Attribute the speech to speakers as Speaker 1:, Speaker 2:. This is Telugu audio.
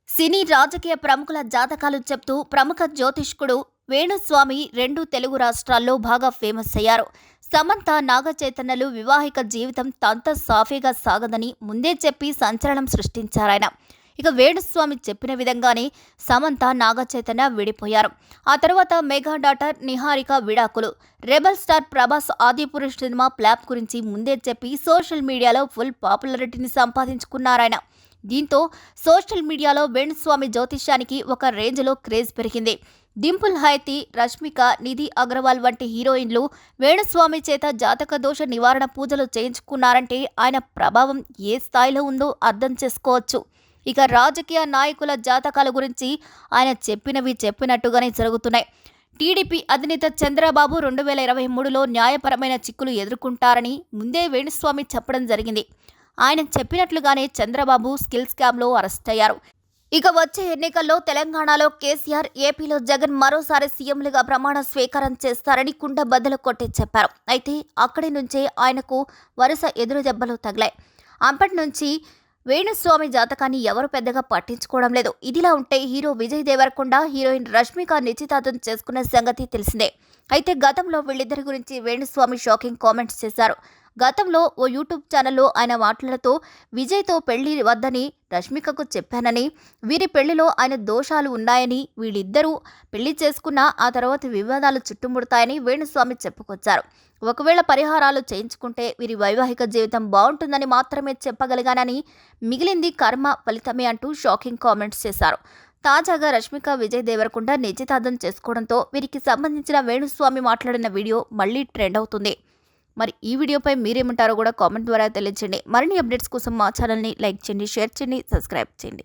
Speaker 1: సినీ రాజకీయ ప్రముఖుల జాతకాలు చెప్తూ ప్రముఖ జ్యోతిష్కుడు వేణుస్వామి రెండు తెలుగు రాష్ట్రాల్లో బాగా ఫేమస్ అయ్యారు. సమంత నాగచైతన్యలు వివాహిక జీవితం తంత సాఫీగా సాగదని ముందే చెప్పి సంచలనం సృష్టించారాయన. ఇక వేణుస్వామి చెప్పిన విధంగానే సమంత నాగచైతన్య విడిపోయారు. ఆ తర్వాత మెగా డాటర్ నిహారిక విడాకులు. Rebel star Prabhas Adipurush cinema flop గురించి ముందే చెప్పి సోషల్ మీడియాలో ఫుల్ పాపులారిటీని సంపాదించుకున్నారాయన. దీంతో సోషల్ మీడియాలో వేణుస్వామి జ్యోతిష్యానికి ఒక రేంజ్లో క్రేజ్ పెరిగింది. డింపుల్ హైతి, రష్మిక, నిధి అగర్వాల్ వంటి హీరోయిన్లు వేణుస్వామి చేత జాతక దోష నివారణ పూజలు చేయించుకున్నారంటే ఆయన ప్రభావం ఏ స్థాయిలో ఉందో అర్థం చేసుకోవచ్చు. ఇక రాజకీయ నాయకుల జాతకాల గురించి ఆయన చెప్పినవి చెప్పినట్టుగానే జరుగుతున్నాయి. టీడీపీ అధినేత చంద్రబాబు 2023లో న్యాయపరమైన చిక్కులు ఎదుర్కొంటారని ముందే వేణుస్వామి చెప్పడం జరిగింది. ఆయన చెప్పినట్లుగానే చంద్రబాబు స్కిల్ స్కామ్లో అరెస్ట్ అయ్యారు. ఇక వచ్చే ఎన్నికల్లో తెలంగాణలో కేసీఆర్, ఏపీలో జగన్ మరోసారి సీఎంలుగా ప్రమాణ స్వీకారం చేస్తారని కుండ బద్దలు కొట్టి చెప్పారు. అయితే అక్కడి నుంచే ఆయనకు వరుస ఎదురు దెబ్బలు తగిలాయి. అప్పటి నుంచి వేణుస్వామి జాతకాన్ని ఎవరు పెద్దగా పట్టించుకోవడం లేదు. ఇదిలా ఉంటే హీరో విజయ్ దేవరకొండ, హీరోయిన్ రష్మిక నిశ్చితార్థం చేసుకున్న సంగతి తెలిసిందే. అయితే గతంలో వీళ్ళిద్దరి గురించి వేణుస్వామి షాకింగ్ కామెంట్స్ చేశారు. గతంలో ఓ యూట్యూబ్ ఛానల్లో ఆయన మాట్లాడుతూ విజయ్తో పెళ్లి వద్దని రష్మికకు చెప్పానని, వీరి పెళ్లిలో ఆయన దోషాలు ఉన్నాయని, వీళ్ళిద్దరూ పెళ్లి చేసుకున్నా ఆ తర్వాత వివాదాలు చుట్టుముడతాయని వేణుస్వామి చెప్పుకొచ్చారు. ఒకవేళ పరిహారాలు చేయించుకుంటే వీరి వైవాహిక జీవితం బాగుంటుందని మాత్రమే చెప్పగలిగానని, మిగిలింది కర్మ ఫలితమే అంటూ షాకింగ్ కామెంట్స్ చేశారు. తాజాగా రష్మిక, విజయ్ దేవరకొండ నిశ్చితార్థం చేసుకోవడంతో వీరికి సంబంధించిన వేణుస్వామి మాట్లాడిన వీడియో మళ్ళీ ట్రెండ్ అవుతుంది. మరి ఈ వీడియోపై మీరేమంటారో కూడా కామెంట్ ద్వారా తెలియజేయండి. మరిన్ని అప్డేట్స్ కోసం మా ఛానల్ని లైక్ చేయండి, షేర్ చేయండి, సబ్స్క్రైబ్ చేయండి.